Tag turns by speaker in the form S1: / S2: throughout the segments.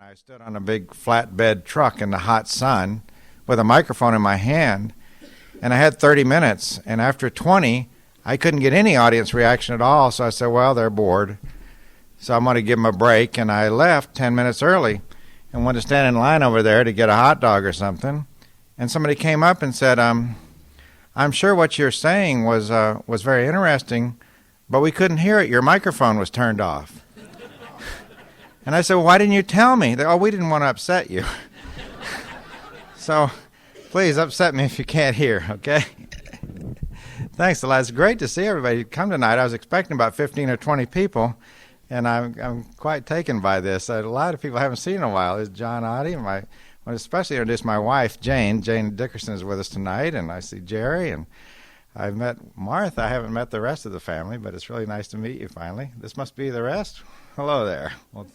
S1: I stood on a big flatbed truck in the hot sun with a microphone in my hand, and I had 30 minutes. And after 20, I couldn't get any audience reaction at all. So I said, well, they're bored. So I'm going to give them a break. And I left 10 minutes early and went to stand in line over there to get a hot dog or something. And somebody came up and said, I'm sure what you're saying was very interesting, but we couldn't hear it. Your microphone was turned off. And I said, well, why didn't you tell me? Oh, we didn't want to upset you. So please upset me if you can't hear, okay? Thanks a lot. It's great to see everybody come tonight. I was expecting about 15 or 20 people, and I'm quite taken by this. A lot of people I haven't seen in a while. There's John Oddie, and I want to especially introduce my wife, Jane. Jane Dickerson is with us tonight, and I see Jerry, and I've met Martha. I haven't met the rest of the family, but it's really nice to meet you finally. This must be the rest. Hello there. Well,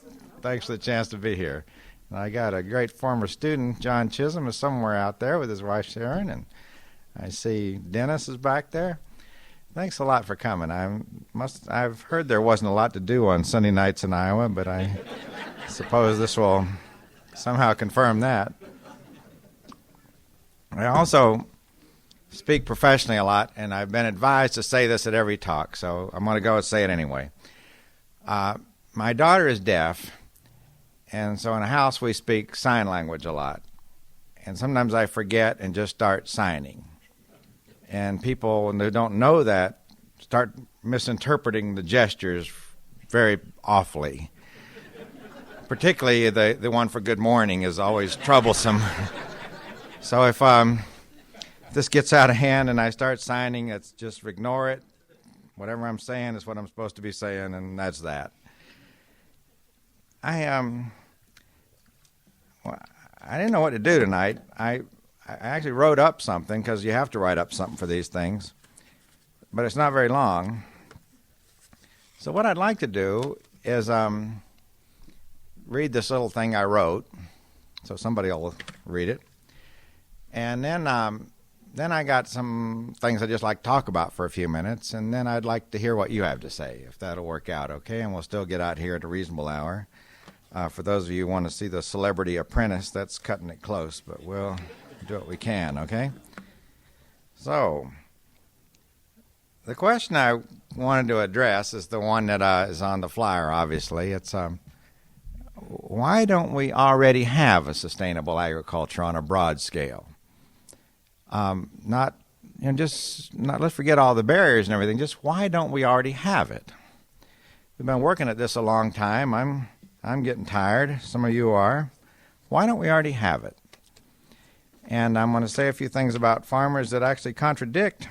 S1: thanks for the chance to be here. And I got a great former student, John Chisholm, is somewhere out there with his wife Sharon, and I see Dennis is back there. Thanks a lot for coming. I've heard there wasn't a lot to do on Sunday nights in Iowa, but I suppose this will somehow confirm that. I also speak professionally a lot, and I've been advised to say this at every talk, so I'm going to go and say it anyway. My daughter is deaf, and so in a house we speak sign language a lot. And sometimes I forget and just start signing. And people, when they don't know that, start misinterpreting the gestures very awfully. Particularly the one for good morning is always troublesome. So if this gets out of hand and I start signing, it's just ignore it. Whatever I'm saying is what I'm supposed to be saying, and that's that. I didn't know what to do tonight. I actually wrote up something, because you have to write up something for these things, but it's not very long. So what I'd like to do is read this little thing I wrote, so somebody will read it, and then I got some things I'd just like to talk about for a few minutes, and then I'd like to hear what you have to say, if that'll work out, okay? And we'll still get out here at a reasonable hour. For those of you who want to see the Celebrity Apprentice, that's cutting it close, but we'll do what we can, okay? So, the question I wanted to address is the one that is on the flyer, obviously. It's why don't we already have a sustainable agriculture on a broad scale? Let's forget all the barriers and everything. Just why don't we already have it? We've been working at this a long time. I'm getting tired. Some of you are. Why don't we already have it? And I'm going to say a few things about farmers that actually contradict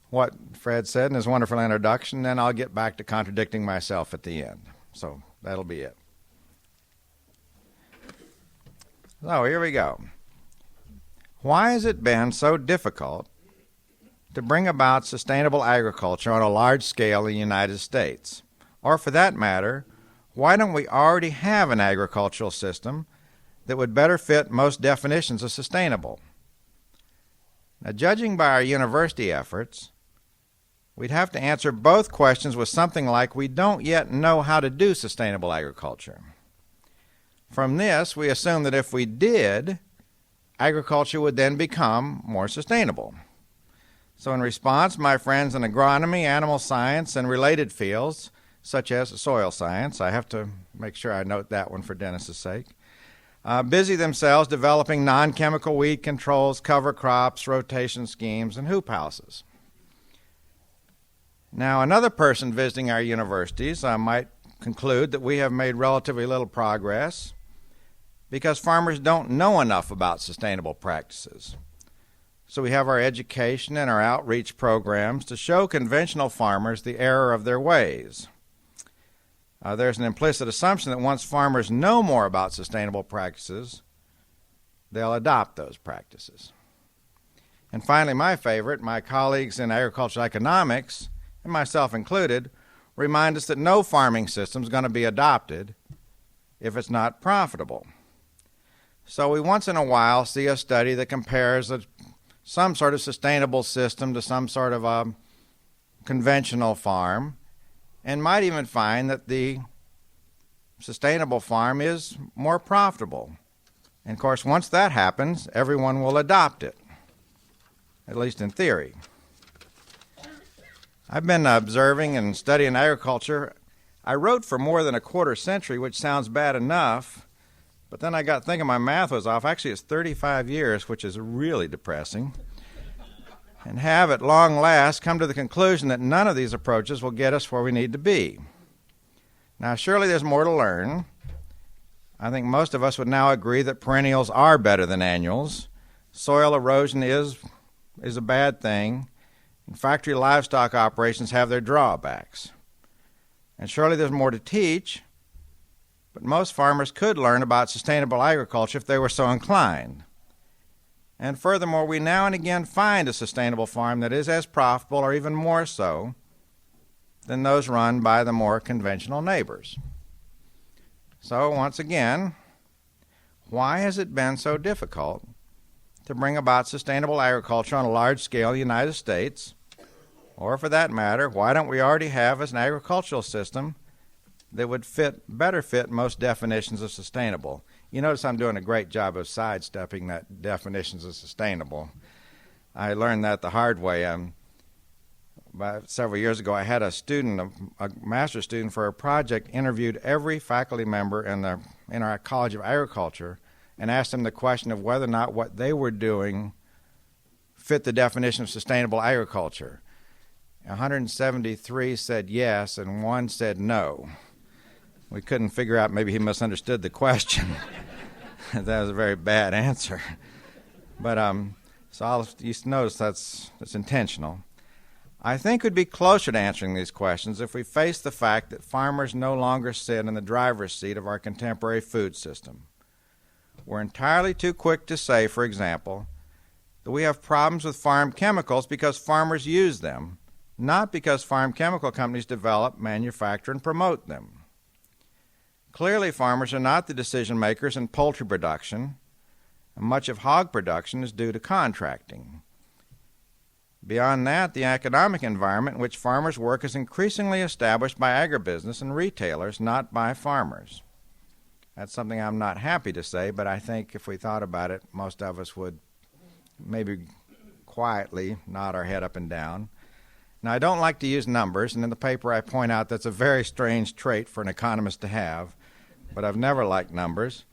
S1: what Fred said in his wonderful introduction, then I'll get back to contradicting myself at the end. So that'll be it. So here we go. Why has it been so difficult to bring about sustainable agriculture on a large scale in the United States? Or for that matter, why don't we already have an agricultural system that would better fit most definitions of sustainable? Now, judging by our university efforts, we'd have to answer both questions with something like, we don't yet know how to do sustainable agriculture. From this, we assume that if we did, agriculture would then become more sustainable. So in response, my friends in agronomy, animal science, and related fields, such as soil science, I have to make sure I note that one for Dennis's sake, busy themselves developing non-chemical weed controls, cover crops, rotation schemes, and hoop houses. Now, another person visiting our universities might conclude that we have made relatively little progress because farmers don't know enough about sustainable practices. So we have our education and our outreach programs to show conventional farmers the error of their ways. There's an implicit assumption that once farmers know more about sustainable practices, they'll adopt those practices. And finally, my favorite, my colleagues in agricultural economics, and myself included, remind us that no farming system is going to be adopted if it's not profitable. So we once in a while see a study that compares some sort of sustainable system to some sort of a conventional farm, and might even find that the sustainable farm is more profitable. And of course, once that happens, everyone will adopt it, at least in theory. I've been observing and studying agriculture. I wrote for more than a quarter century, which sounds bad enough, but then I got thinking my math was off. Actually, it's 35 years, which is really depressing. And have, at long last, come to the conclusion that none of these approaches will get us where we need to be. Now, surely there's more to learn. I think most of us would now agree that perennials are better than annuals. Soil erosion is a bad thing. And factory livestock operations have their drawbacks. And surely there's more to teach, but most farmers could learn about sustainable agriculture if they were so inclined. And furthermore, we now and again find a sustainable farm that is as profitable or even more so than those run by the more conventional neighbors. So once again, why has it been so difficult to bring about sustainable agriculture on a large scale in the United States? Or for that matter, why don't we already have an agricultural system that would better fit most definitions of sustainable? You notice I'm doing a great job of sidestepping that definitions of sustainable. I learned that the hard way. About several years ago, I had a master's student for a project, interviewed every faculty member in our College of Agriculture and asked them the question of whether or not what they were doing fit the definition of sustainable agriculture. 173 said yes, and 1 said no. We couldn't figure out, maybe he misunderstood the question. That was a very bad answer. But so you notice that's intentional. I think we'd be closer to answering these questions if we face the fact that farmers no longer sit in the driver's seat of our contemporary food system. We're entirely too quick to say, for example, that we have problems with farm chemicals because farmers use them, not because farm chemical companies develop, manufacture, and promote them. Clearly, farmers are not the decision makers in poultry production, and much of hog production is due to contracting. Beyond that, the economic environment in which farmers work is increasingly established by agribusiness and retailers, not by farmers. That's something I'm not happy to say, but I think if we thought about it, most of us would maybe quietly nod our head up and down. Now, I don't like to use numbers, and in the paper I point out that's a very strange trait for an economist to have, but I've never liked numbers.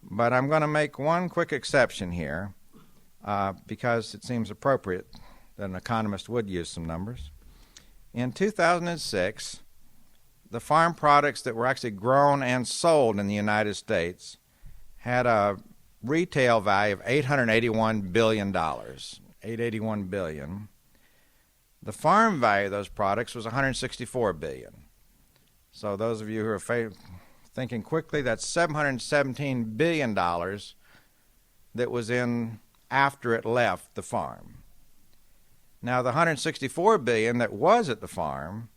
S1: But I'm going to make one quick exception here because it seems appropriate that an economist would use some numbers. In 2006, the farm products that were actually grown and sold in the United States had a retail value of $881 billion, $881 billion. The farm value of those products was $164 billion. So those of you who are thinking quickly, that's $717 billion that was in after it left the farm. Now, the $164 billion that was at the farm,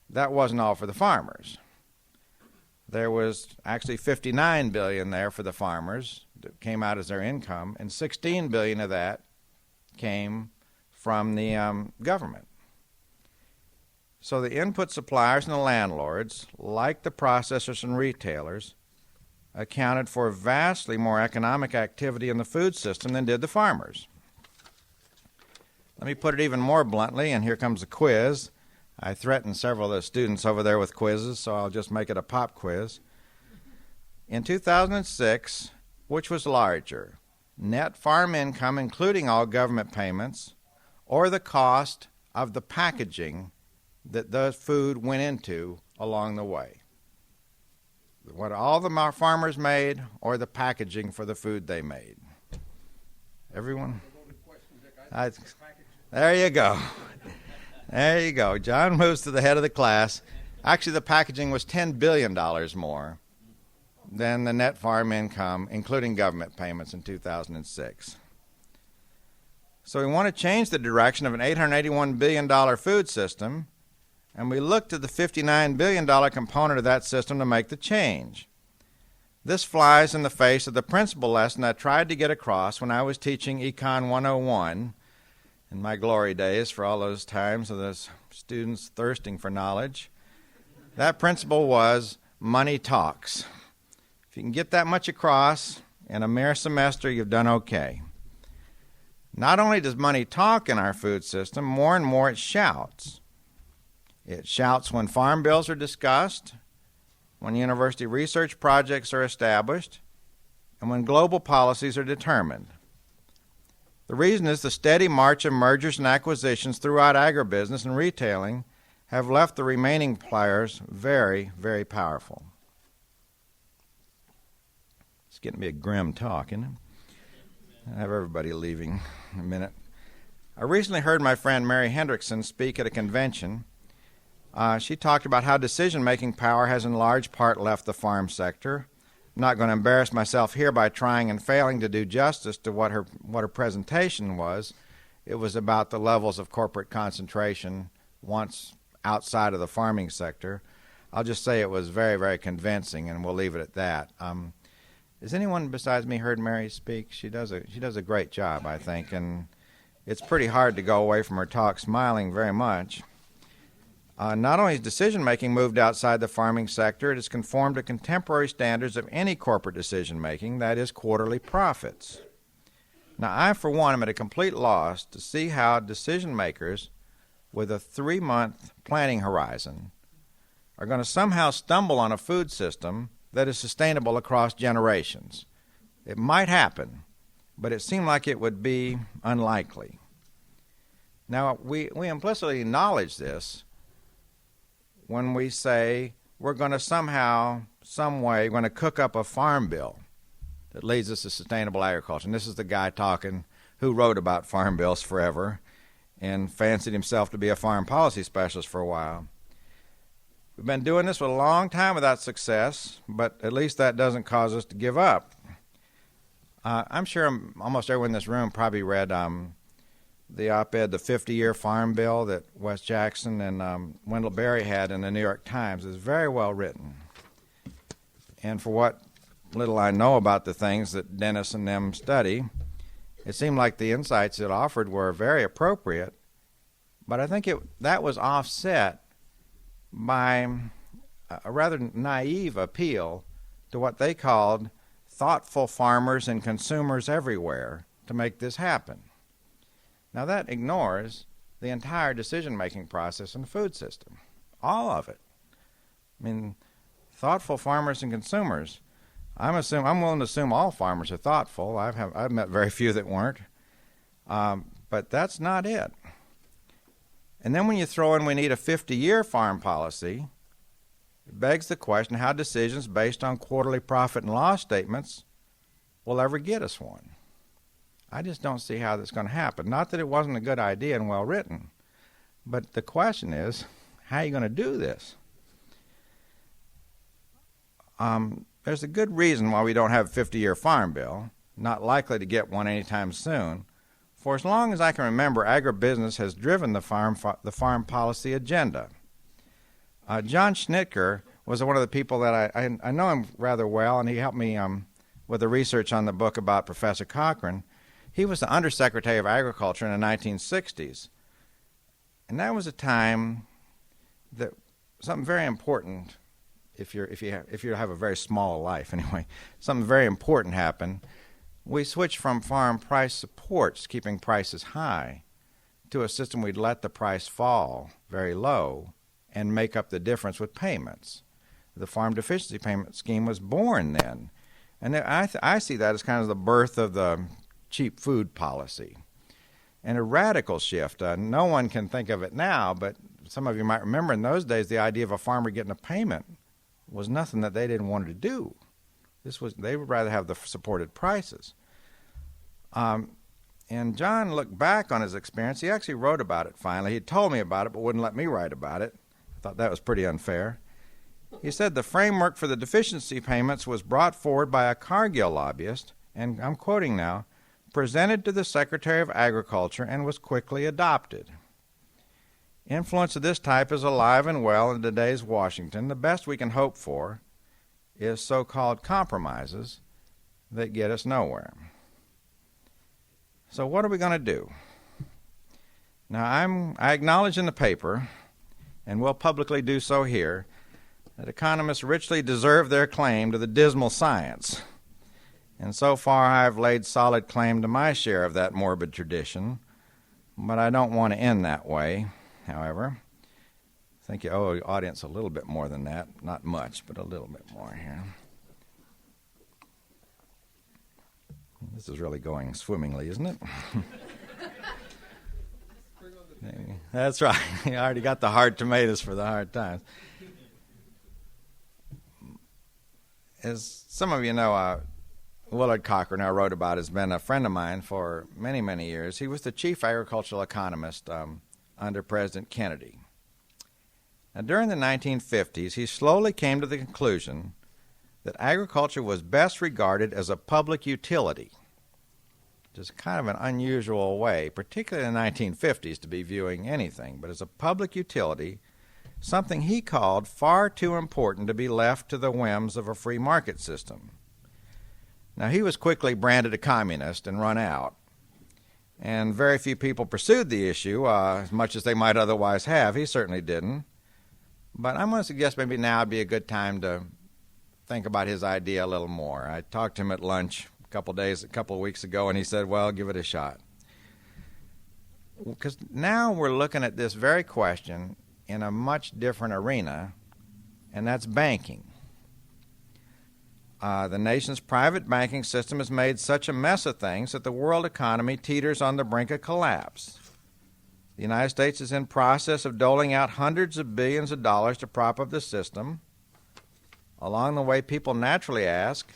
S1: that wasn't all for the farmers. There was actually $59 billion there for the farmers that came out as their income, and $16 billion of that came from the government. So the input suppliers and the landlords, like the processors and retailers, accounted for vastly more economic activity in the food system than did the farmers. Let me put it even more bluntly, and here comes a quiz. I threatened several of the students over there with quizzes, so I'll just make it a pop quiz. In 2006, which was larger, net farm income including all government payments, or the cost of the packaging that the food went into along the way? What all the farmers made, or the packaging for the food they made? Everyone? There you go. There you go. John moves to the head of the class. Actually, the packaging was $10 billion more than the net farm income, including government payments in 2006. So we want to change the direction of an $881 billion food system, and we looked at the $59 billion component of that system to make the change. This flies in the face of the principal lesson I tried to get across when I was teaching Econ 101 in my glory days, for all those times of those students thirsting for knowledge. That principle was, money talks. If you can get that much across in a mere semester, you've done okay. Not only does money talk in our food system, more and more it shouts. It shouts when farm bills are discussed, when university research projects are established, and when global policies are determined. The reason is the steady march of mergers and acquisitions throughout agribusiness and retailing have left the remaining players very, very powerful. It's getting to be a grim talk, isn't it? I have everybody leaving in a minute. I recently heard my friend Mary Hendrickson speak at a convention. She talked about how decision-making power has in large part left the farm sector. I'm not going to embarrass myself here by trying and failing to do justice to what her presentation was. It was about the levels of corporate concentration once outside of the farming sector. I'll just say it was very, very convincing, and we'll leave it at that. Has anyone besides me heard Mary speak? She does a great job, I think, and it's pretty hard to go away from her talk smiling very much. Not only has decision-making moved outside the farming sector, it has conformed to contemporary standards of any corporate decision-making, that is, quarterly profits. Now, I, for one, am at a complete loss to see how decision-makers with a 3-month planning horizon are going to somehow stumble on a food system that is sustainable across generations. It might happen, but it seemed like it would be unlikely. Now, we implicitly acknowledge this when we say we're going to somehow, some way, going to cook up a farm bill that leads us to sustainable agriculture. And this is the guy talking who wrote about farm bills forever and fancied himself to be a foreign policy specialist for a while. We've been doing this for a long time without success, but at least that doesn't cause us to give up. I'm sure almost everyone in this room probably read the op-ed, The 50-Year Farm Bill, that Wes Jackson and Wendell Berry had in the New York Times. It's very well written. And for what little I know about the things that Dennis and them study, it seemed like the insights it offered were very appropriate, but I think that was offset by a rather naive appeal to what they called thoughtful farmers and consumers everywhere to make this happen. Now that ignores the entire decision-making process in the food system, all of it. I mean, thoughtful farmers and consumers. I'm willing to assume all farmers are thoughtful. I've met very few that weren't, but that's not it. And then when you throw in we need a 50-year farm policy, it begs the question how decisions based on quarterly profit and loss statements will ever get us one. I just don't see how that's going to happen. Not that it wasn't a good idea and well written, but the question is, how are you going to do this? There's a good reason why we don't have a 50-year farm bill, not likely to get one anytime soon. For as long as I can remember, agribusiness has driven the farm policy agenda. John Schnitker was one of the people that I know him rather well, and he helped me with the research on the book about Professor Cochrane. He was the Undersecretary of Agriculture in the 1960s, and that was a time that something very important, if you have a very small life anyway, something very important happened. We switched from farm price supports, keeping prices high, to a system we'd let the price fall very low and make up the difference with payments. The Farm Deficiency Payment Scheme was born then. And I see that as kind of the birth of the cheap food policy. And a radical shift. No one can think of it now, but some of you might remember in those days the idea of a farmer getting a payment was nothing that they didn't want to do. They would rather have the supported prices. And John looked back on his experience. He actually wrote about it finally. He told me about it but wouldn't let me write about it. I thought that was pretty unfair. He said the framework for the deficiency payments was brought forward by a Cargill lobbyist, and I'm quoting now, presented to the Secretary of Agriculture and was quickly adopted. Influence of this type is alive and well in today's Washington. The best we can hope for is so-called compromises that get us nowhere. So what are we going to do? Now, I acknowledge in the paper, and will publicly do so here, that economists richly deserve their claim to the dismal science. And so far I've laid solid claim to my share of that morbid tradition, but I don't want to end that way, however. I think you owe the audience a little bit more than that. Not much, but a little bit more here. This is really going swimmingly, isn't it? That's right. You already got the hard tomatoes for the hard times. As some of you know, Willard Cochran, who I wrote about, has been a friend of mine for many, many years. He was the chief agricultural economist under President Kennedy. Now, during the 1950s, he slowly came to the conclusion that agriculture was best regarded as a public utility, which is kind of an unusual way, particularly in the 1950s, to be viewing anything, but as a public utility, something he called far too important to be left to the whims of a free market system. Now, he was quickly branded a communist and run out, and very few people pursued the issue as much as they might otherwise have. He certainly didn't. But I'm going to suggest maybe now would be a good time to think about his idea a little more. I talked to him at lunch a couple of weeks ago, and he said, well, give it a shot. Because now we're looking at this very question in a much different arena, and that's banking. The nation's private banking system has made such a mess of things that the world economy teeters on the brink of collapse. The United States is in process of doling out hundreds of billions of dollars to prop up the system. Along the way, people naturally ask,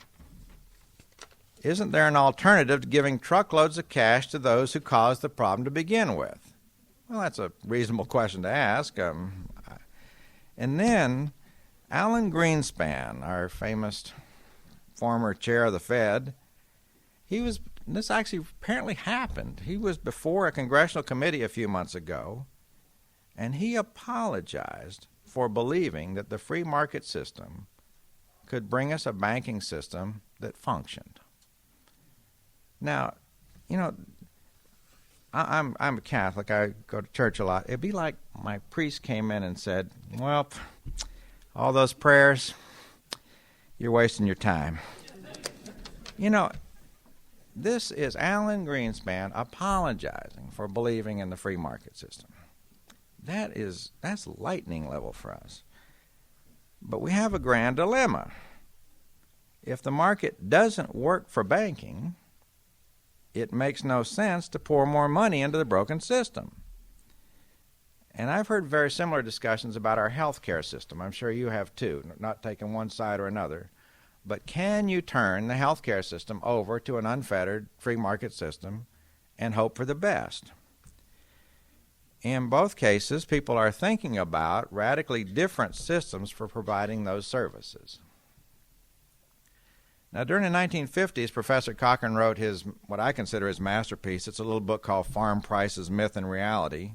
S1: isn't there an alternative to giving truckloads of cash to those who caused the problem to begin with? Well, that's a reasonable question to ask. And then Alan Greenspan, our famous former chair of the Fed, this actually apparently happened. He was before a congressional committee a few months ago, and he apologized for believing that the free market system could bring us a banking system that functioned. Now, you know, I'm a Catholic. I go to church a lot. It'd be like my priest came in and said, well, all those prayers, you're wasting your time. You know, this is Alan Greenspan apologizing for believing in the free market system. That's lightning level for us. But we have a grand dilemma. If the market doesn't work for banking, it makes no sense to pour more money into the broken system. And I've heard very similar discussions about our health care system. I'm sure you have too, not taking one side or another. But can you turn the health care system over to an unfettered free market system and hope for the best? In both cases, people are thinking about radically different systems for providing those services. Now, during the 1950s, Professor Cochran wrote what I consider his masterpiece. It's a little book called Farm Prices, Myth and Reality.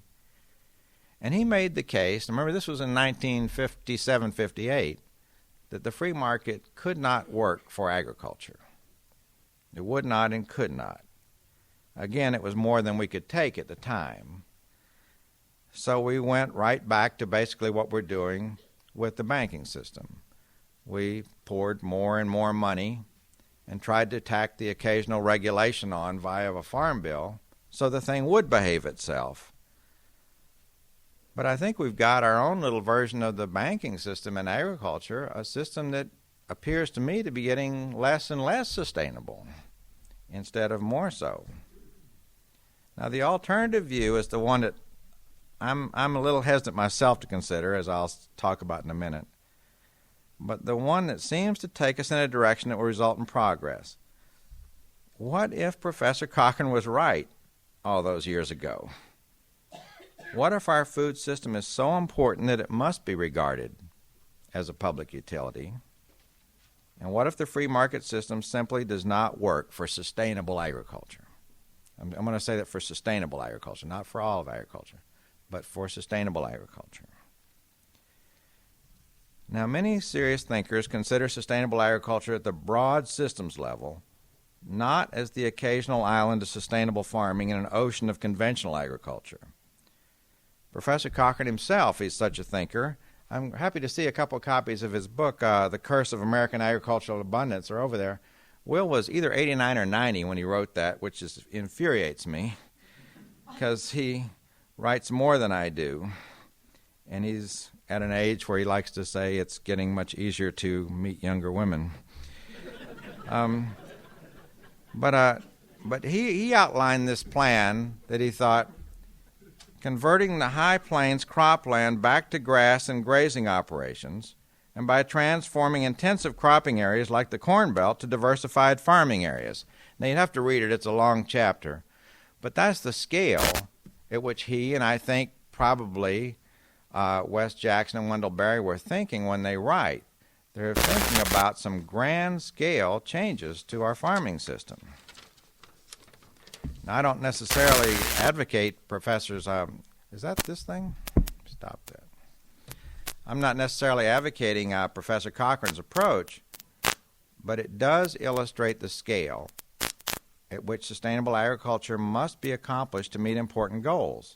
S1: And he made the case, remember this was in 1957-58, that the free market could not work for agriculture. It would not and could not. Again, it was more than we could take at the time. So we went right back to basically what we're doing with the banking system. We poured more and more money and tried to tack the occasional regulation on via a farm bill so the thing would behave itself. But I think we've got our own little version of the banking system in agriculture, a system that appears to me to be getting less and less sustainable instead of more so. Now, the alternative view is the one that I'm a little hesitant myself to consider, as I'll talk about in a minute, but the one that seems to take us in a direction that will result in progress. What if Professor Cochran was right all those years ago? What if our food system is so important that it must be regarded as a public utility? And what if the free market system simply does not work for sustainable agriculture? I'm going to say that for sustainable agriculture, not for all of agriculture, but for sustainable agriculture. Now, many serious thinkers consider sustainable agriculture at the broad systems level, not as the occasional island of sustainable farming in an ocean of conventional agriculture. Professor Cochran himself is such a thinker. I'm happy to see a couple copies of his book, The Curse of American Agricultural Abundance, are over there. Will was either 89 or 90 when he wrote that, which infuriates me because he writes more than I do. And he's at an age where he likes to say it's getting much easier to meet younger women. But he outlined this plan that he thought converting the high plains cropland back to grass and grazing operations, and by transforming intensive cropping areas like the Corn Belt to diversified farming areas. Now, you'd have to read it. It's a long chapter. But that's the scale at which he, and I think probably Wes Jackson and Wendell Berry were thinking when they write. They're thinking about some grand-scale changes to our farming system. Now, I don't necessarily advocate professors. Is that this thing? Stop that. I'm not necessarily advocating Professor Cochran's approach, but it does illustrate the scale at which sustainable agriculture must be accomplished to meet important goals.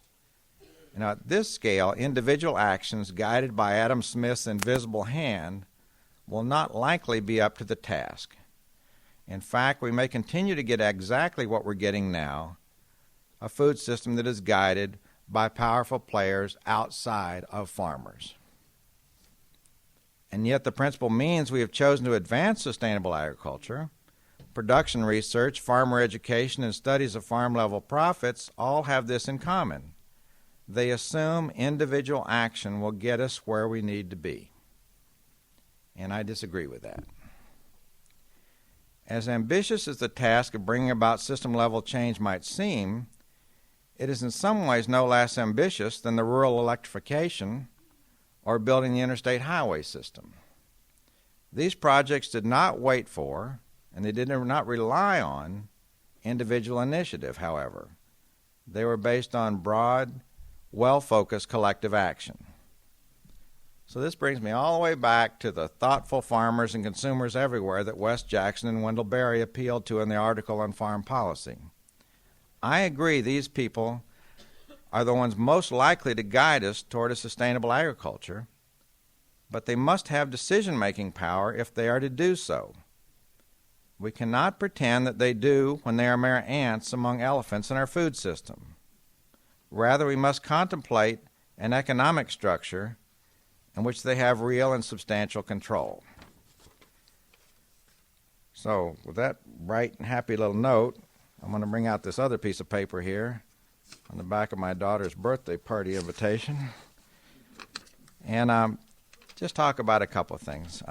S1: Now, at this scale, individual actions guided by Adam Smith's invisible hand will not likely be up to the task. In fact, we may continue to get exactly what we're getting now, a food system that is guided by powerful players outside of farmers. And yet the principal means we have chosen to advance sustainable agriculture, production research, farmer education, and studies of farm-level profits all have this in common. They assume individual action will get us where we need to be. And I disagree with that. As ambitious as the task of bringing about system-level change might seem, it is in some ways no less ambitious than the rural electrification or building the interstate highway system. These projects did not wait for, and they did not rely on, individual initiative, however. They were based on broad, well-focused collective action. So this brings me all the way back to the thoughtful farmers and consumers everywhere that Wes Jackson and Wendell Berry appealed to in the article on farm policy. I agree these people are the ones most likely to guide us toward a sustainable agriculture, but they must have decision-making power if they are to do so. We cannot pretend that they do when they are mere ants among elephants in our food system. Rather, we must contemplate an economic structure in which they have real and substantial control. So, with that bright and happy little note, I'm going to bring out this other piece of paper here on the back of my daughter's birthday party invitation and just talk about a couple of things.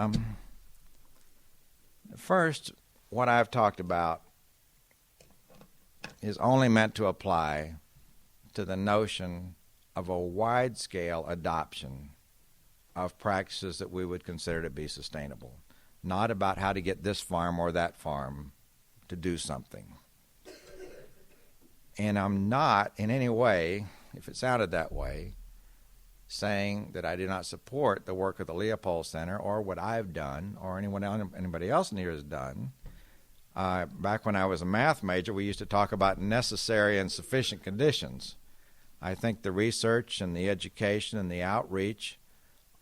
S1: First, what I've talked about is only meant to apply to the notion of a wide-scale adoption of practices that we would consider to be sustainable, not about how to get this farm or that farm to do something. And I'm not in any way, if it sounded that way, saying that I do not support the work of the Leopold Center or what I've done or anybody else in here has done. Back when I was a math major, we used to talk about necessary and sufficient conditions. I think the research and the education and the outreach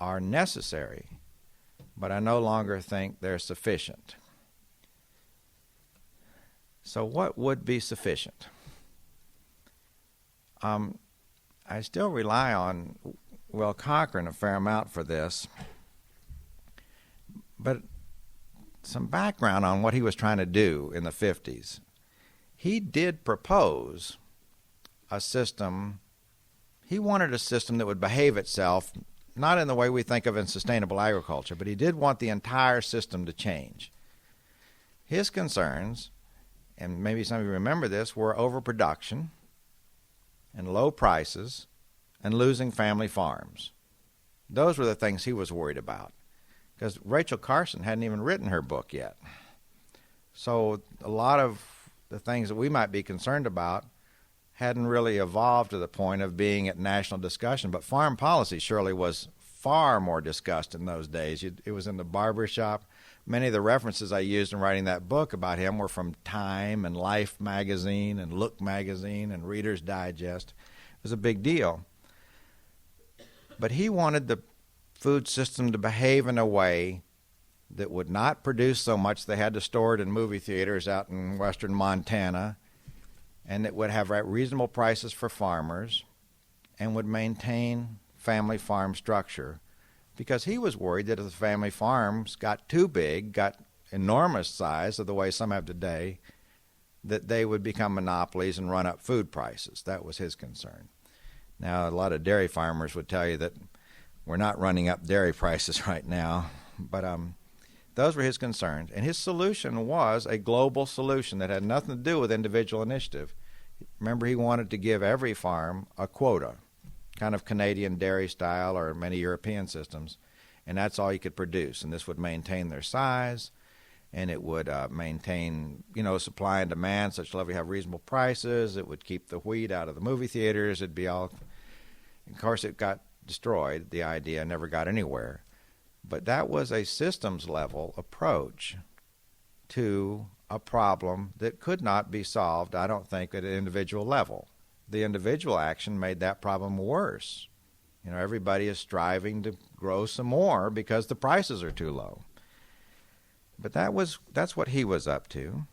S1: are necessary, but I no longer think they're sufficient. So what would be sufficient? I still rely on Will Cochran a fair amount for this, but some background on what he was trying to do in the 50s. He did propose a system. He wanted a system that would behave itself not in the way we think of in sustainable agriculture, but he did want the entire system to change. His concerns, and maybe some of you remember this, were overproduction and low prices and losing family farms. Those were the things he was worried about, because Rachel Carson hadn't even written her book yet. So a lot of the things that we might be concerned about hadn't really evolved to the point of being at national discussion, but farm policy surely was far more discussed in those days. It was in the barbershop. Many of the references I used in writing that book about him were from Time and Life magazine and Look magazine and Reader's Digest. It was a big deal. But he wanted the food system to behave in a way that would not produce so much they had to store it in movie theaters out in western Montana, and it would have reasonable prices for farmers and would maintain family farm structure, because he was worried that if the family farms got too big, got enormous size of the way some have today, that they would become monopolies and run up food prices. That was his concern. Now, a lot of dairy farmers would tell you that we're not running up dairy prices right now, but those were his concerns. And his solution was a global solution that had nothing to do with individual initiative. Remember, he wanted to give every farm a quota, kind of Canadian dairy style or many European systems, and that's all you could produce. And this would maintain their size, and it would maintain, supply and demand such level you have reasonable prices. It would keep the wheat out of the movie theaters. It'd be all. Of course, it got destroyed. The idea never got anywhere. But that was a systems level approach to a problem that could not be solved, I don't think, at an individual level. The individual action made that problem worse. Everybody is striving to grow some more because the prices are too low. But that's what he was up to.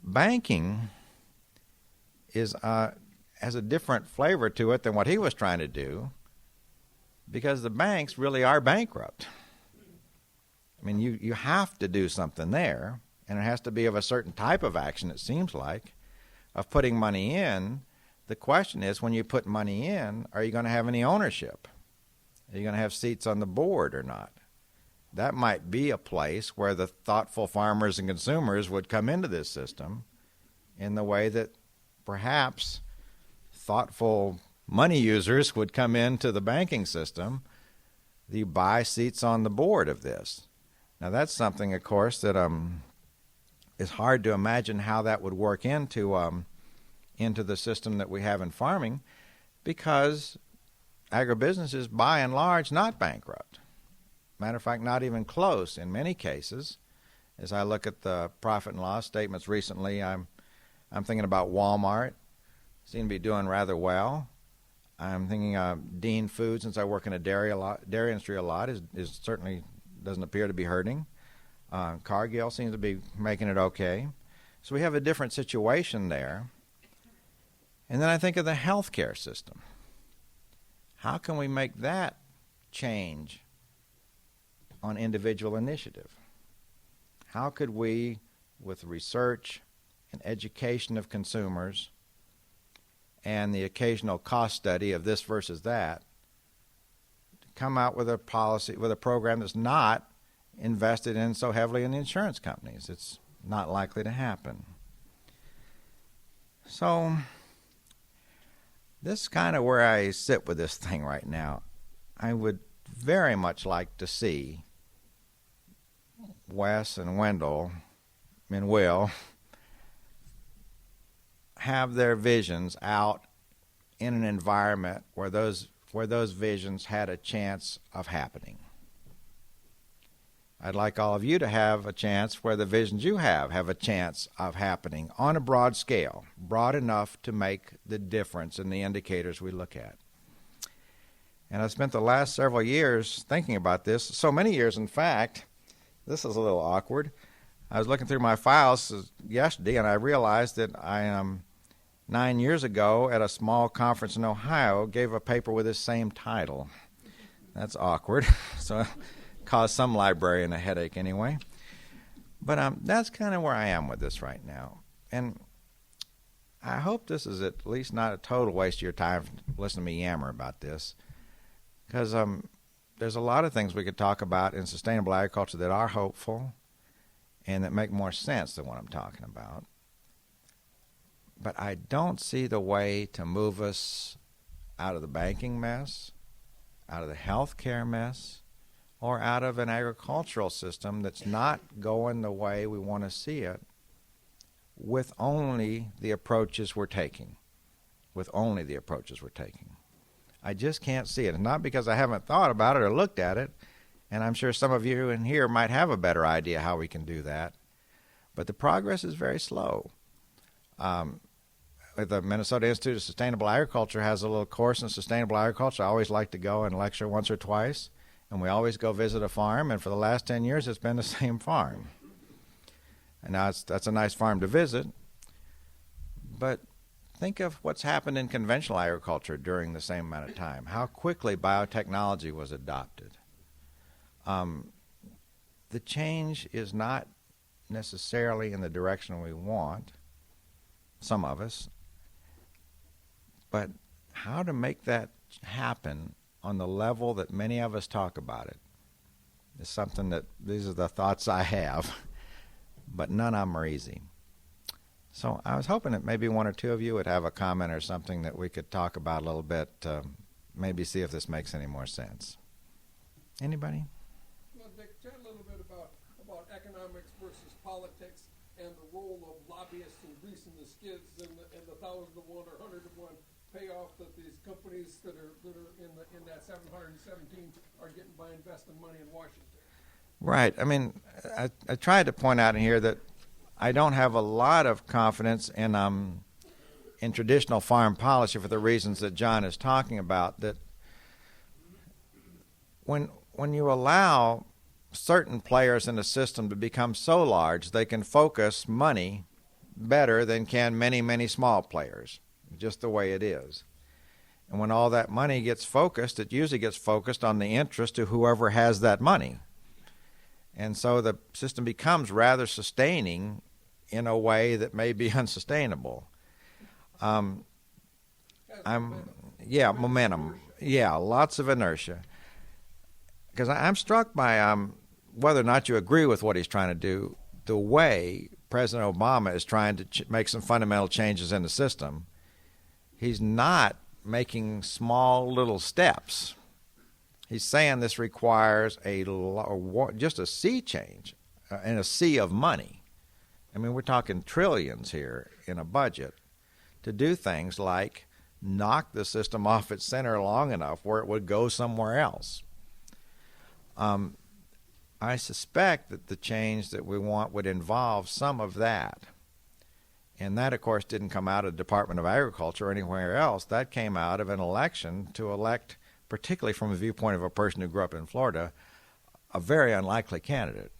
S1: Banking has a different flavor to it than what he was trying to do, because the banks really are bankrupt. I mean, you have to do something there, and it has to be of a certain type of action, it seems like, of putting money in. The question is, when you put money in, are you going to have any ownership? Are you going to have seats on the board or not? That might be a place where the thoughtful farmers and consumers would come into this system in the way that perhaps thoughtful money users would come into the banking system. You buy seats on the board of this. Now, that's something, of course, that is hard to imagine how that would work into the system that we have in farming, because agribusiness is by and large not bankrupt. Matter of fact, not even close in many cases. As I look at the profit and loss statements recently, I'm thinking about Walmart. Seem to be doing rather well. I'm thinking Dean Foods, since I work in a dairy industry a lot, is certainly doesn't appear to be hurting. Cargill seems to be making it okay. So we have a different situation there. And then I think of the healthcare system. How can we make that change on individual initiative? How could we, with research and education of consumers and the occasional cost study of this versus that, come out with a policy, with a program that's not invested in so heavily in the insurance companies? It's not likely to happen. So this is kind of where I sit with this thing right now. I would very much like to see Wes and Wendell and Will have their visions out in an environment where those visions had a chance of happening. I'd like all of you to have a chance where the visions you have a chance of happening on a broad scale, broad enough to make the difference in the indicators we look at. And I spent the last several years thinking about this, so many years, in fact. This is a little awkward. I was looking through my files yesterday, and I realized that I 9 years ago at a small conference in Ohio gave a paper with this same title. That's awkward. So it caused some librarian a headache anyway. But that's kind of where I am with this right now. And I hope this is at least not a total waste of your time listening to me yammer about this, because there's a lot of things we could talk about in sustainable agriculture that are hopeful and that make more sense than what I'm talking about. But I don't see the way to move us out of the banking mess, out of the healthcare mess, or out of an agricultural system that's not going the way we want to see it with only the approaches we're taking. I just can't see it. It's not because I haven't thought about it or looked at it, and I'm sure some of you in here might have a better idea how we can do that. But the progress is very slow. the Minnesota Institute of Sustainable Agriculture has a little course in sustainable agriculture. I always like to go and lecture once or twice, and we always go visit a farm, and for the last 10 years it's been the same farm. And now that's a nice farm to visit, but think of what's happened in conventional agriculture during the same amount of time, how quickly biotechnology was adopted. The change is not necessarily in the direction we want, some of us, but how to make that happen on the level that many of us talk about it is something that, these are the thoughts I have, but none of them are easy. So I was hoping that maybe one or two of you would have a comment or something that we could talk about a little bit, maybe see if this makes any more sense. Anybody?
S2: Well, Dick, chat a little bit about economics versus politics and the role of lobbyists and greasing the skids and the 1,000 to 1 or 100 to 1 payoff that these companies that are in that 717 are getting by investing money in Washington.
S1: Right. I mean, I tried to point out in here that I don't have a lot of confidence in traditional foreign policy for the reasons that John is talking about. That when you allow certain players in the system to become so large, they can focus money better than can many, many small players, just the way it is. And when all that money gets focused, it usually gets focused on the interest of whoever has that money. And so the system becomes rather sustaining in a way that may be unsustainable. Momentum. Yeah, lots of inertia. Because I'm struck by whether or not you agree with what he's trying to do, the way President Obama is trying to make some fundamental changes in the system. He's not making small little steps. He's saying this requires just a sea change and a sea of money. I mean, we're talking trillions here in a budget to do things like knock the system off its center long enough where it would go somewhere else. I suspect that the change that we want would involve some of that. And that, of course, didn't come out of the Department of Agriculture or anywhere else. That came out of an election to elect, particularly from the viewpoint of a person who grew up in Florida, a very unlikely candidate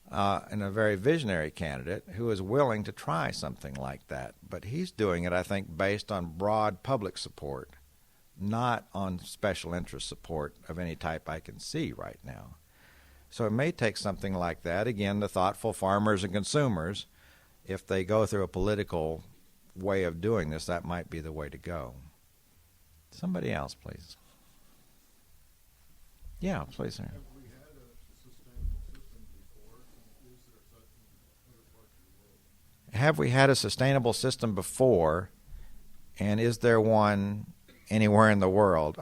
S1: and a very visionary candidate who is willing to try something like that. But he's doing it, I think, based on broad public support, not on special interest support of any type I can see right now. So it may take something like that. Again, the thoughtful farmers and consumers, if they go through a political way of doing this, that might be the way to go. Somebody else, please. Yeah, please, sir.
S3: Have we had a sustainable system before? Is there such in other parts of the world?
S1: Have we had a sustainable system before, and is there one anywhere in the world?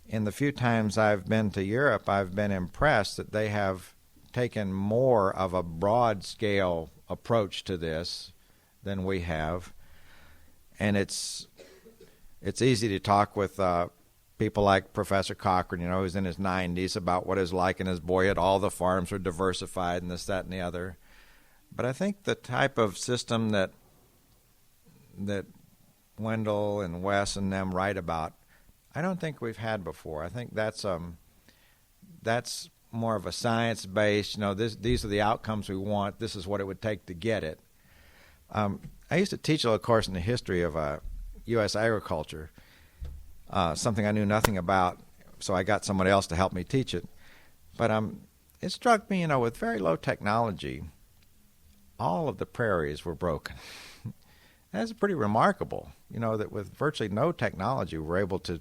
S1: In the few times I've been to Europe, I've been impressed that they have taken more of a broad-scale approach to this than we have. And it's easy to talk with people like Professor Cochran, who's in his 90s, about what it's like in his boyhood. All the farms were diversified and this, that, and the other. But I think the type of system that Wendell and Wes and them write about, I don't think we've had before. I think that's more of a science-based, these are the outcomes we want, this is what it would take to get it. I used to teach a little course in the history of U.S. agriculture, something I knew nothing about, so I got somebody else to help me teach it. But it struck me, with very low technology, all of the prairies were broken. That's pretty remarkable, that with virtually no technology, we're able to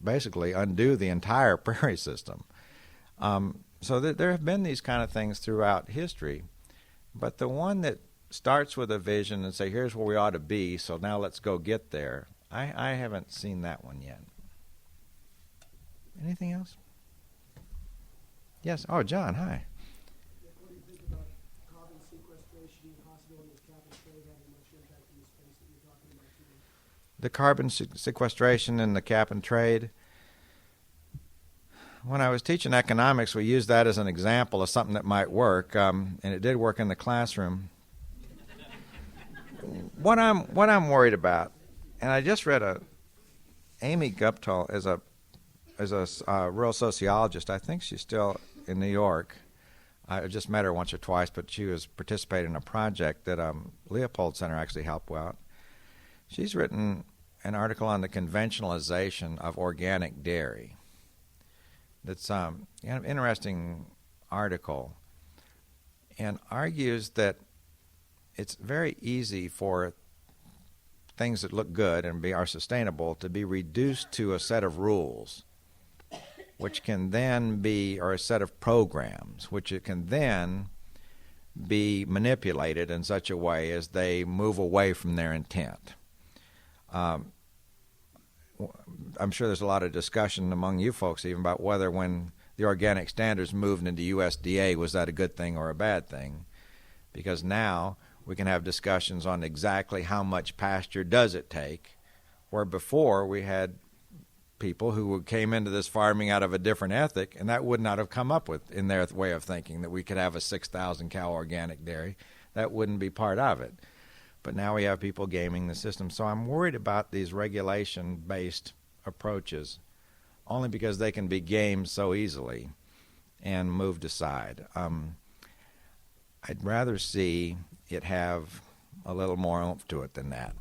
S1: basically undo the entire prairie system. So there have been these kind of things throughout history, but the one that starts with a vision and say, here's where we ought to be, so now let's go get there, I haven't seen that one yet. Anything else? Yes. Oh, John, hi.
S4: What do you think about carbon sequestration and the possibility of cap and trade having much impact in the space that you're talking about today?
S1: The carbon sequestration and the cap and trade. When I was teaching economics, we used that as an example of something that might work, and it did work in the classroom. what I'm worried about, and I just read Amy Guptill is a real sociologist. I think she's still in New York. I just met her once or twice, but she was participating in a project that Leopold Center actually helped out. She's written an article on the conventionalization of organic dairy. That's an interesting article, and argues that it's very easy for things that look good and are sustainable to be reduced to a set of rules, which can then be, or a set of programs, which it can then be manipulated in such a way as they move away from their intent. I'm sure there's a lot of discussion among you folks even about whether when the organic standards moved into USDA, was that a good thing or a bad thing? Because now we can have discussions on exactly how much pasture does it take, where before we had people who came into this farming out of a different ethic, and that would not have come up with in their way of thinking that we could have a 6,000 cow organic dairy. That wouldn't be part of it. But now we have people gaming the system. So I'm worried about these regulation-based approaches, only because they can be gamed so easily and moved aside. I'd rather see it have a little more oomph to it than that.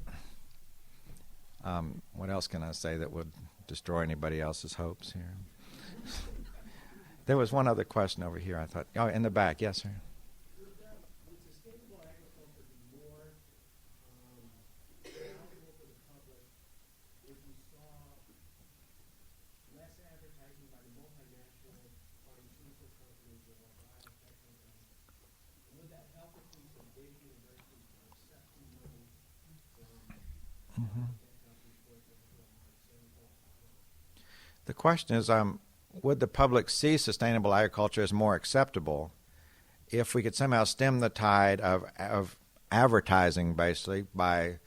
S1: What else can I say that would destroy anybody else's hopes here? There was one other question over here, I thought. Oh, in the back. Yes, sir.
S4: Would sustainable agriculture be more palatable for the public if we saw less advertising by the multinational pharmaceutical companies or biotech companies? Would that help if we said big universities were accepting money from biotech companies for example, sustainable agriculture?
S1: The question is, would the public see sustainable agriculture as more acceptable if we could somehow stem the tide of advertising, basically, by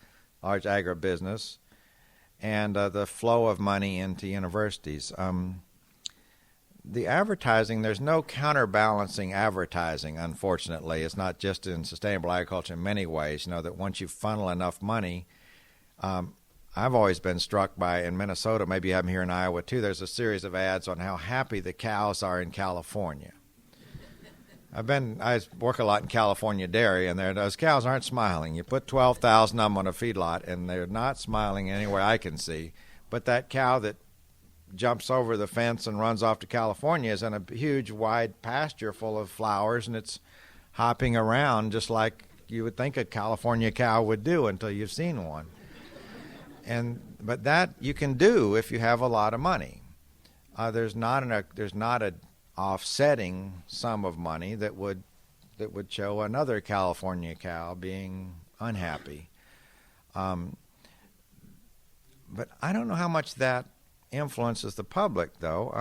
S1: large agribusiness and the flow of money into universities? The advertising, there's no counterbalancing advertising, unfortunately. It's not just in sustainable agriculture in many ways, that once you funnel enough money, I've always been struck by, in Minnesota, maybe you have them here in Iowa too, there's a series of ads on how happy the cows are in California. I work a lot in California dairy, and those cows aren't smiling. You put 12,000 of them on a feedlot, and they're not smiling anywhere I can see. But that cow that jumps over the fence and runs off to California is in a huge, wide pasture full of flowers, and it's hopping around just like you would think a California cow would do until you've seen one. But that you can do if you have a lot of money. There's not an offsetting sum of money that would show another California cow being unhappy. But I don't know how much that influences the public, though.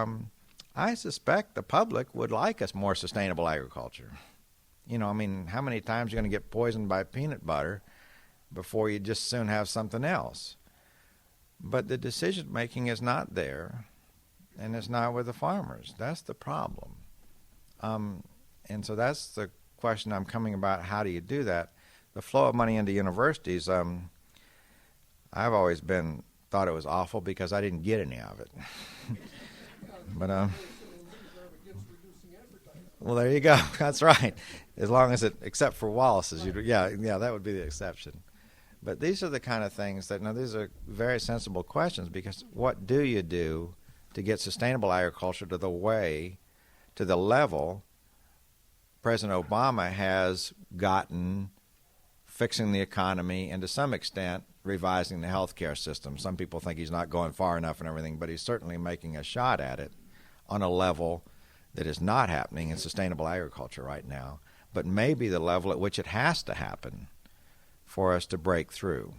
S1: I suspect the public would like us more sustainable agriculture. How many times are you going to get poisoned by peanut butter before you just soon have something else? But the decision making is not there, and it's not with the farmers. That's the problem. And so that's the question I'm coming about. How do you do that? The flow of money into universities, I've always thought it was awful because I didn't get any of it. But well, there you go. That's right. As long as except for Wallace's, that would be the exception. But these are the kind of things these are very sensible questions, because what do you do to get sustainable agriculture to the level President Obama has gotten, fixing the economy and to some extent revising the healthcare system? Some people think he's not going far enough and everything, but he's certainly making a shot at it on a level that is not happening in sustainable agriculture right now, but maybe the level at which it has to happen for us to break through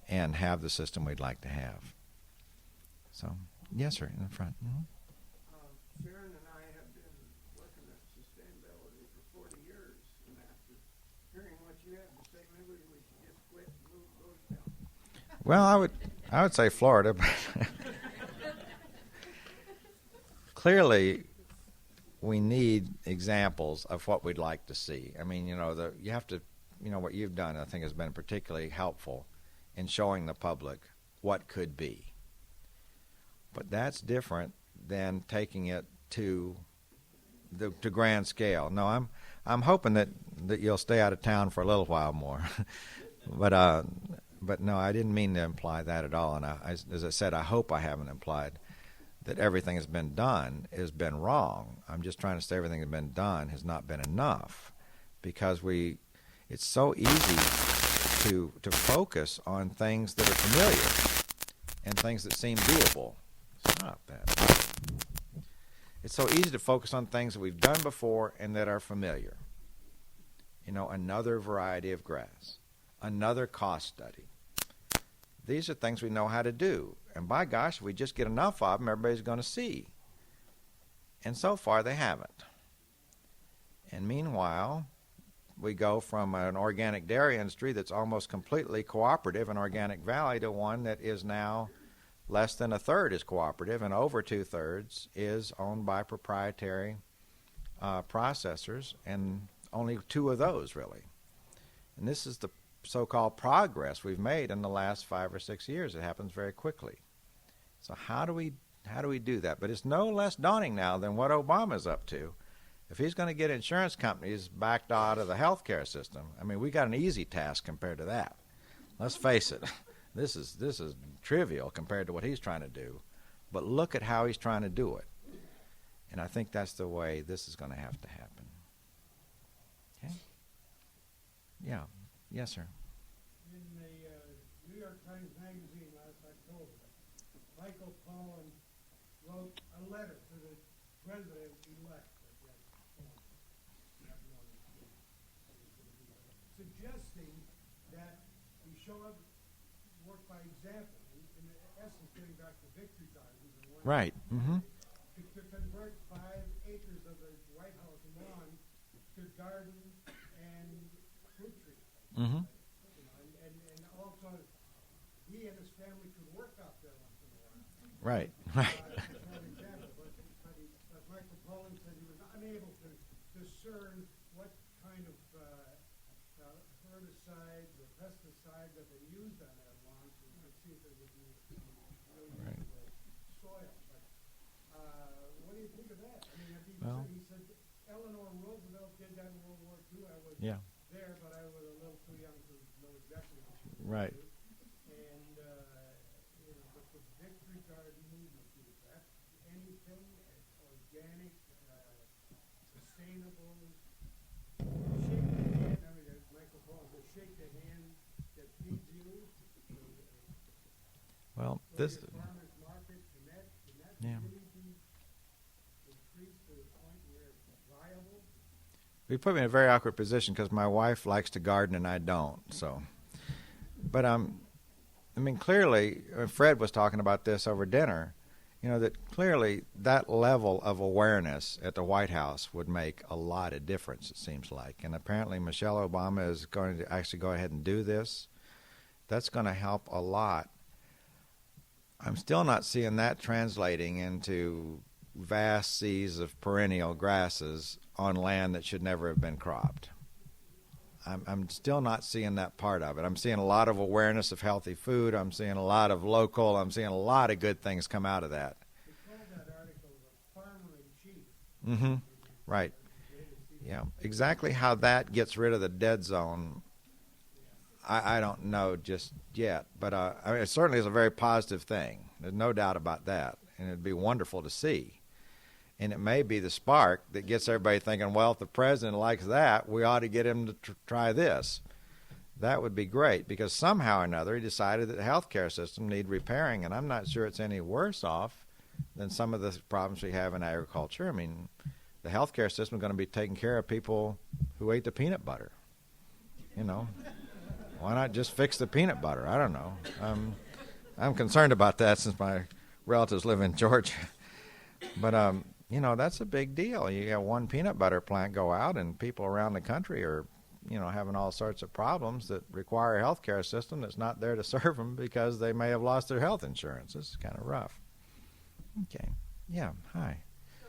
S1: and have the system we'd like to have. So, yes, sir, in the front. Mm-hmm.
S5: Sharon and I have been working at sustainability for 40 years, and after hearing what you have to say, maybe we should just quit and move those down.
S1: Well, I would say Florida. Clearly, we need examples of what we'd like to see. You have to what you've done, I think, has been particularly helpful in showing the public what could be. But that's different than taking it to grand scale. No, I'm hoping that you'll stay out of town for a little while more. But no, I didn't mean to imply that at all. And as I said, I hope I haven't implied that everything has been done has been wrong. I'm just trying to say everything that's been done has not been enough, because it's so easy to focus on things that are familiar and things that seem doable. Stop that. It's so easy to focus on things that we've done before and that are familiar. Another variety of grass, another cost study. These are things we know how to do. And by gosh, if we just get enough of them, everybody's going to see. And so far, they haven't. And meanwhile, we go from an organic dairy industry that's almost completely cooperative in Organic Valley to one that is now less than a third is cooperative, and over 2/3 is owned by proprietary processors, and only 2 of those really. And this is the so-called progress we've made in the last 5 or 6 years. It happens very quickly. So how do we do that? But it's no less daunting now than what Obama's up to. If he's going to get insurance companies backed out of the healthcare system, I mean, we got an easy task compared to that. Let's face it. This is trivial compared to what he's trying to do. But look at how he's trying to do it. And I think that's the way this is going to have to happen. Okay? Yeah. Yes, sir.
S4: In the New York Times Magazine last October, Michael Pollan wrote a letter to the president-elect at that point, suggesting that we show up, work by example, in essence getting back to Victory Gardens.
S1: Right. Mm-hmm.
S4: To convert 5 acres of the White House lawn to garden and fruit trees.
S1: Mm-hmm.
S4: And also, he and his family could work out there once in a while.
S1: Right.
S4: For example, but Michael Pollan said he was unable to discern what kind of herbicides or pesticides have been used on that lawn to see if it would be really
S1: Right.
S4: soil. But what do you think of that? I mean,
S1: Well,
S4: he said Eleanor Roosevelt did that in World War II. I was
S1: yeah.
S4: there, but I was a little too young to know exactly what she was
S1: Right.
S4: doing. And but the Victory Garden movement, is that anything organic, sustainable? Shake the hand. I mean, as Michael Pollan said, shake the hand that feeds you.
S1: Well,
S4: Go
S1: this.
S4: to your farmer's market. Can that
S1: Yeah.
S4: really be increased to the point where it's viable?
S1: You put me in a very awkward position because my wife likes to garden and I don't. So, but I mean, clearly, Fred was talking about this over dinner. That clearly that level of awareness at the White House would make a lot of difference. It seems like, and apparently Michelle Obama is going to actually go ahead and do this. That's going to help a lot. I'm still not seeing that translating into vast seas of perennial grasses on land that should never have been cropped. I'm still not seeing that part of it. I'm seeing a lot of awareness of healthy food. I'm seeing a lot of local. I'm seeing a lot of good things come out of that.
S4: They called that article the farmer in chief.
S1: Mm-hmm. Right. Yeah. Exactly how that gets rid of the dead zone, I don't know just yet. But I mean, it certainly is a very positive thing. There's no doubt about that. And it'd be wonderful to see. And it may be the spark that gets everybody thinking, well, if the president likes that, we ought to get him to try this. That would be great, because somehow or another he decided that the healthcare system need repairing, and I'm not sure it's any worse off than some of the problems we have in agriculture. I mean, the healthcare system is going to be taking care of people who ate the peanut butter. Why not just fix the peanut butter? I don't know. I'm concerned about that since my relatives live in Georgia. But that's a big deal. You have one peanut butter plant go out, and people around the country are, having all sorts of problems that require a health care system that's not there to serve them because they may have lost their health insurance. This is kind of rough. Okay. Yeah. Hi.
S6: So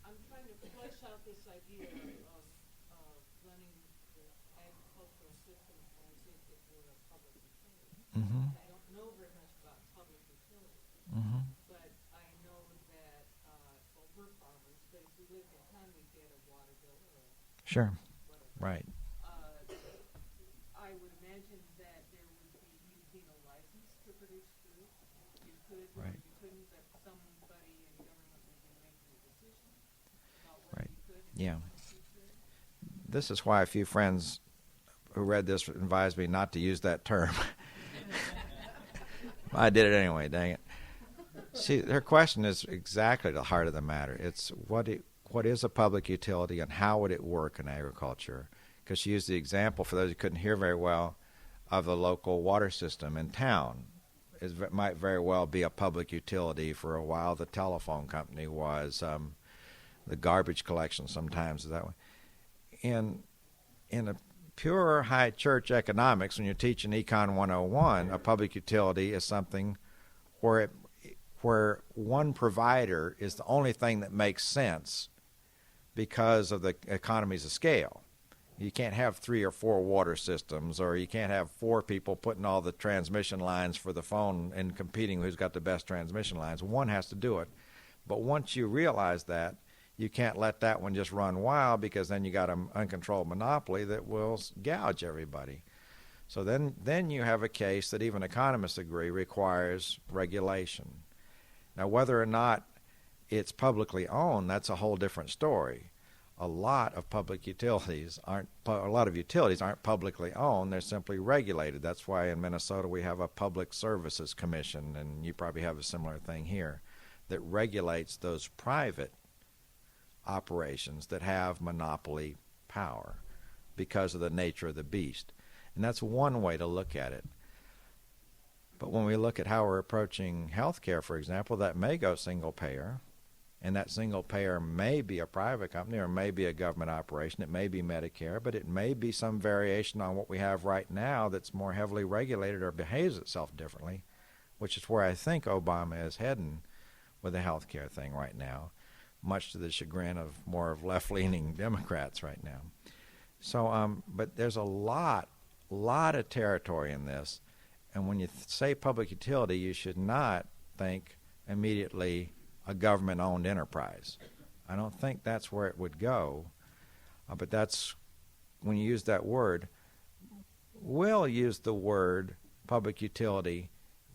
S6: I'm trying to flesh out this idea of blending the agricultural
S1: Sure. Right.
S6: I would imagine that there would be, you'd need a license to produce food. You could, or
S1: Right.
S6: you couldn't, but somebody in government would be making a decision about whether
S1: Right.
S6: you could.
S1: Yeah.
S6: produce food.
S1: This is why a few friends who read this advised me not to use that term. I did it anyway, dang it. See, her question is exactly the heart of the matter. It's what is a public utility and how would it work in agriculture? Because she used the example, for those who couldn't hear very well, of the local water system in town. It might very well be a public utility. For a while, the telephone company was. The garbage collection sometimes is that way. In a pure high church economics, when you're teaching Econ 101, a public utility is something where one provider is the only thing that makes sense because of the economies of scale. You can't have 3 or 4 water systems, or you can't have 4 people putting all the transmission lines for the phone and competing who's got the best transmission lines. One has to do it. But once you realize that, you can't let that one just run wild, because then you got an uncontrolled monopoly that will gouge everybody. So then you have a case that even economists agree requires regulation. Now, whether or not it's publicly owned, that's a whole different story. A lot of utilities aren't publicly owned. They're simply regulated. That's why in Minnesota we have a Public Services Commission, and you probably have a similar thing here, that regulates those private operations that have monopoly power because of the nature of the beast. And that's one way to look at it. But when we look at how we're approaching healthcare, for example, that may go single payer, and that single payer may be a private company or may be a government operation. It may be Medicare, but it may be some variation on what we have right now that's more heavily regulated or behaves itself differently, which is where I think Obama is heading with the healthcare thing right now, much to the chagrin of more of left-leaning Democrats right now. So, but there's a lot of territory in this, and when you say public utility, you should not think immediately a government-owned enterprise. I don't think that's where it would go, but that's, when you use that word, we'll use the word public utility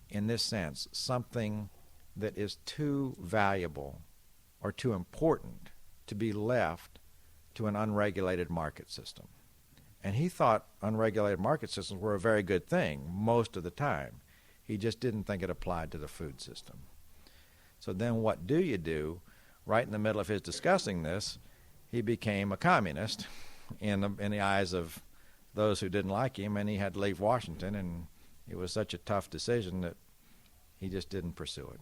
S1: in this sense, something that is too valuable or too important to be left to an unregulated market system. And he thought unregulated market systems were a very good thing most of the time. He just didn't think it applied to the food system. So then what do you do? Right in the middle of his discussing this, he became a communist in the eyes of those who didn't like him, and he had to leave Washington, and it was such a tough decision that he just didn't pursue it.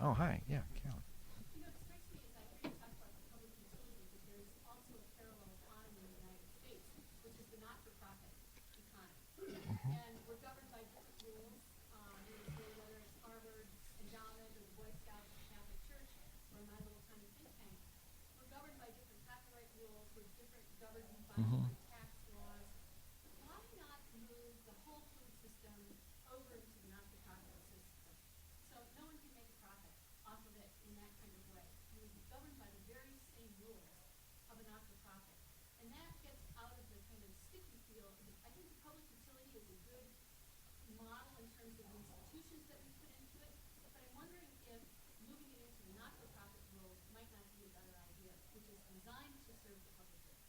S1: Oh, hi. Yeah, Carolyn.
S7: You know, it strikes me as I hear you talk about the public utility that there's also a parallel economy in the United States, which is the not-for-profit economy. And we're governed by different rules, whether it's Harvard, endowment, or the Boy Scouts, the Catholic Church, or my little tiny think tank. We're governed by different copyright rules, we're governed by different tax laws. Why not move the whole food system over into the not-for-profit system? So no one can make a profit off of it in that kind of way. You would be governed by the very same rules of a not-for-profit. And that gets out of the kind of sticky feel. I think the public utility is a good model in terms of the institutions that we put into it. But I'm wondering if moving it into the not-for-profit rules might not be a better idea, which is designed to serve the public good.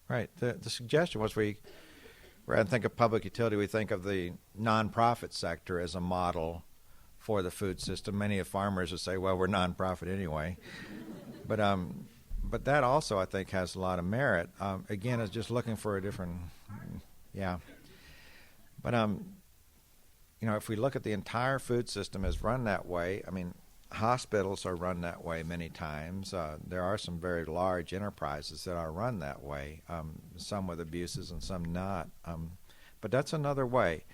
S1: Right. The suggestion was rather than think of public utility, we think of the nonprofit sector as a model for the food system. Many of farmers would say, well, we're nonprofit anyway. But that also, I think, has a lot of merit. Again, it's just looking for a different, yeah. But, if we look at the entire food system as run that way, I mean, hospitals are run that way many times. There are some very large enterprises that are run that way, some with abuses and some not. But that's another way.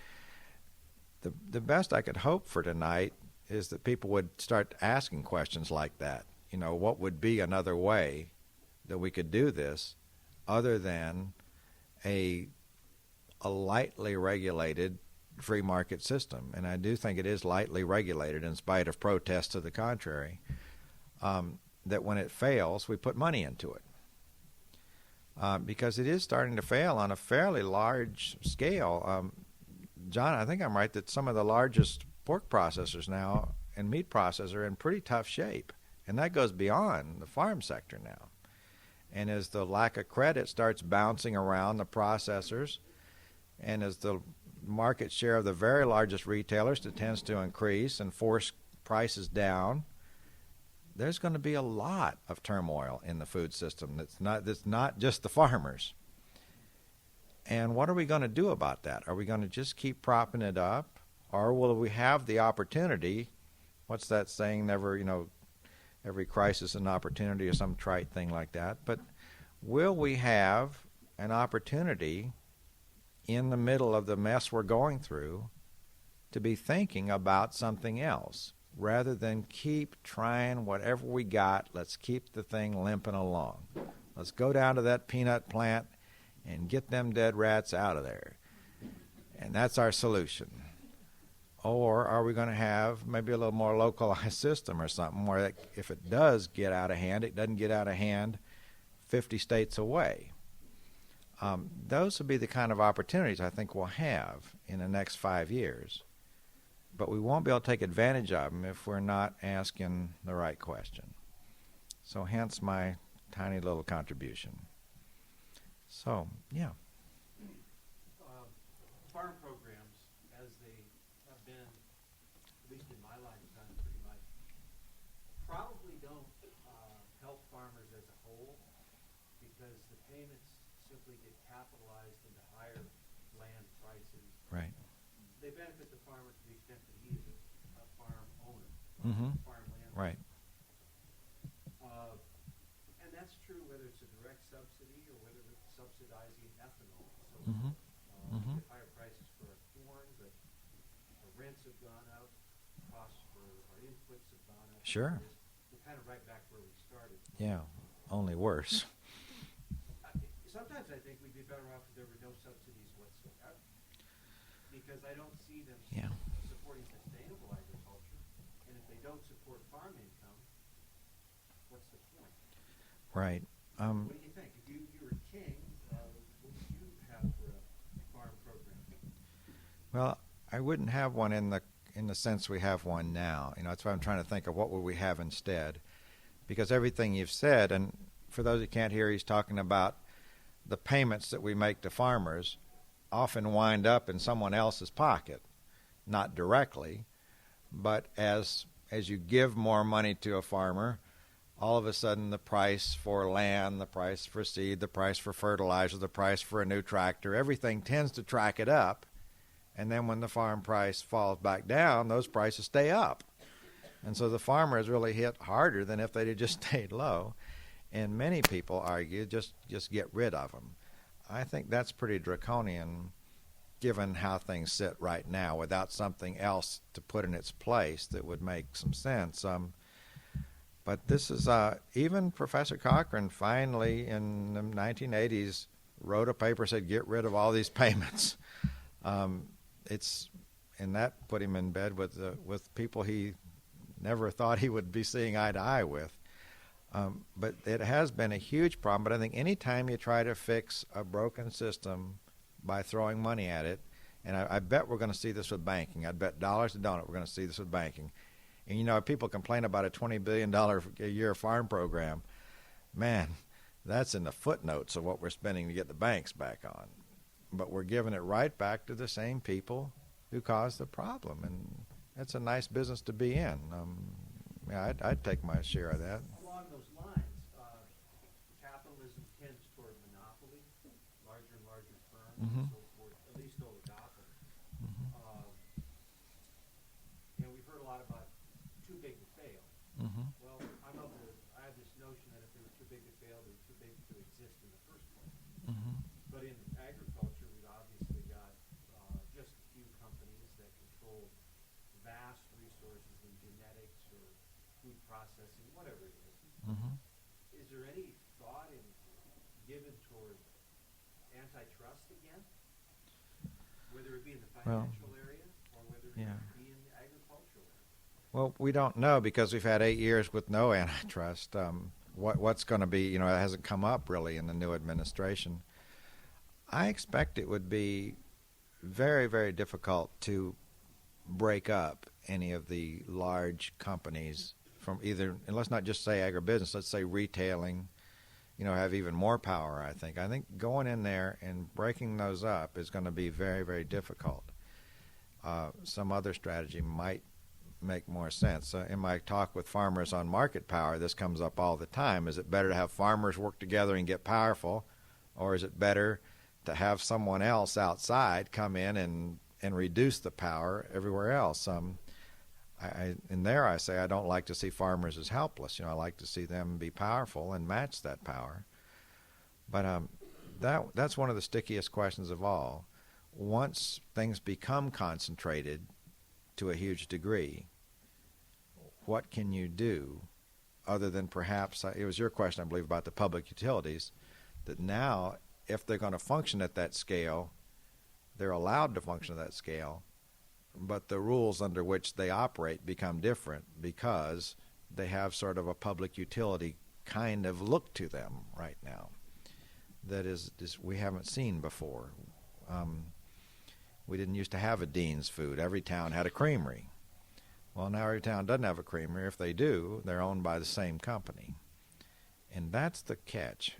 S1: The best I could hope for tonight is that people would start asking questions like that. What would be another way that we could do this other than a lightly regulated free market system? And I do think it is lightly regulated in spite of protests to the contrary, that when it fails, we put money into it. because it is starting to fail on a fairly large scale. John, I think I'm right that some of the largest pork processors now and meat processors are in pretty tough shape, and that goes beyond the farm sector now. And as the lack of credit starts bouncing around the processors, and as the market share of the very largest retailers tends to increase and force prices down, there's going to be a lot of turmoil in the food system. That's not just the farmers. And what are we going to do about that? Are we going to just keep propping it up, or will we have the opportunity? What's that saying? Never, every crisis an opportunity, or some trite thing like that. But will we have an opportunity in the middle of the mess we're going through to be thinking about something else rather than keep trying whatever we got? Let's keep the thing limping along. Let's go down to that peanut plant and get them dead rats out of there. And that's our solution. Or are we going to have maybe a little more localized system or something where if it does get out of hand, it doesn't get out of hand 50 states away? Those would be the kind of opportunities I think we'll have in the next 5 years. But we won't be able to take advantage of them if we're not asking the right question. So hence my tiny little contribution. So, yeah.
S4: Farm programs, as they have been, at least in my lifetime, pretty much, probably don't help farmers as a whole, because the payments simply get capitalized into higher land prices.
S1: Right.
S4: They benefit the farmer to the extent that he is a farm owner, farmland.
S1: Right.
S4: And that's true whether it's a direct subsidy or whether it's subsidizing ethanol. So we get higher prices for our corn, but the rents have gone up, costs for our inputs have gone up.
S1: Sure.
S4: We're kind of right back where we started.
S1: Yeah, only worse.
S4: Sometimes I think we'd be better off if there were no subsidies whatsoever, because I don't see them supporting sustainable agriculture, and if they don't support farm income, what's the point?
S1: Right.
S4: What do you think? If you were king, what would you have for a farm program?
S1: Well, I wouldn't have one in the sense we have one now. That's why I'm trying to think of what would we have instead, because everything you've said, and for those who can't hear, he's talking about the payments that we make to farmers often wind up in someone else's pocket, not directly, but as you give more money to a farmer, all of a sudden the price for land, the price for seed, the price for fertilizer, the price for a new tractor, everything tends to track it up. And then when the farm price falls back down, those prices stay up. And so the farmer is really hit harder than if they had just stayed low. And many people argue just get rid of them. I think that's pretty draconian given how things sit right now without something else to put in its place that would make some sense. But this is, even Professor Cochran finally in the 1980s wrote a paper, said get rid of all these payments. And that put him in bed with people he never thought he would be seeing eye to eye with. But it has been a huge problem. But I think any time you try to fix a broken system by throwing money at it, and I bet we're going to see this with banking. I'd bet dollars to donut we're going to see this with banking. And, people complain about a $20 billion a year farm program. Man, that's in the footnotes of what we're spending to get the banks back on. But we're giving it right back to the same people who caused the problem. And it's a nice business to be in. I'd take my share of that.
S4: Along those lines, capitalism tends toward monopoly, larger and larger firms, and so forth, at least oligopoly. We've heard a lot about too big to fail. Well, I have this notion that if they were too big to fail, they were too big to exist in the first place. But in agriculture, we've obviously got just a few companies that control vast resources in genetics or food processing, whatever it is. Is there any thought in given toward antitrust again? Whether it be in the financial area or whether it be in the agricultural area?
S1: Well, we don't know because we've had 8 years with no antitrust. what's going to be, it hasn't come up really in the new administration. I expect it would be very, very difficult to break up any of the large companies from either, and let's not just say agribusiness, let's say retailing, have even more power, I think. I think going in there and breaking those up is going to be very, very difficult. Some other strategy might make more sense. In my talk with farmers on market power, this comes up all the time. Is it better to have farmers work together and get powerful, or is it better to have someone else outside come in and reduce the power everywhere else? In there I say I don't like to see farmers as helpless. I like to see them be powerful and match that power. But that's one of the stickiest questions of all. Once things become concentrated to a huge degree, what can you do other than perhaps, it was your question, I believe, about the public utilities, that now if they're going to function at that scale, they're allowed to function at that scale, but the rules under which they operate become different because they have sort of a public utility kind of look to them right now that is we haven't seen before. We didn't used to have a Dean's Food. Every town had a creamery. Well, now every town doesn't have a creamery. If they do, they're owned by the same company. And that's the catch.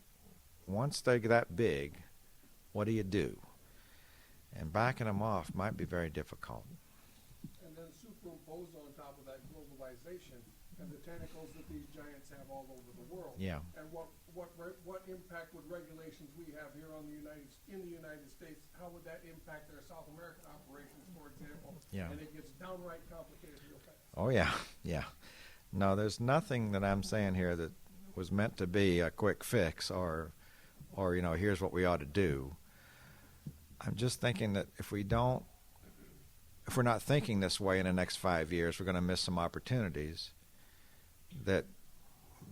S1: Once they get that big, what do? And backing them off might be very difficult.
S2: And then superimpose on top of that globalization and the tentacles that these giants have all over the world.
S1: Yeah.
S2: And what impact would regulations we have here in the United States, how would that impact their South American operations, for example?
S1: Yeah.
S2: And it gets downright complicated real fast.
S1: Oh, yeah. No, there's nothing that I'm saying here that was meant to be a quick fix or here's what we ought to do. I'm just thinking that if we're not thinking this way in the next 5 years, we're going to miss some opportunities that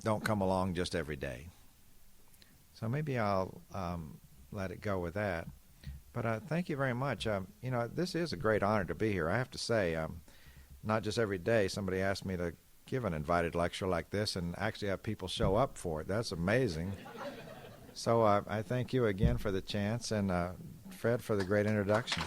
S1: don't come along just every day. So maybe I'll let it go with that. But thank you very much. This is a great honor to be here. I have to say, not just every day somebody asked me to give an invited lecture like this and actually have people show up for it. That's amazing. So I thank you again for the chance, and Fred for the great introduction.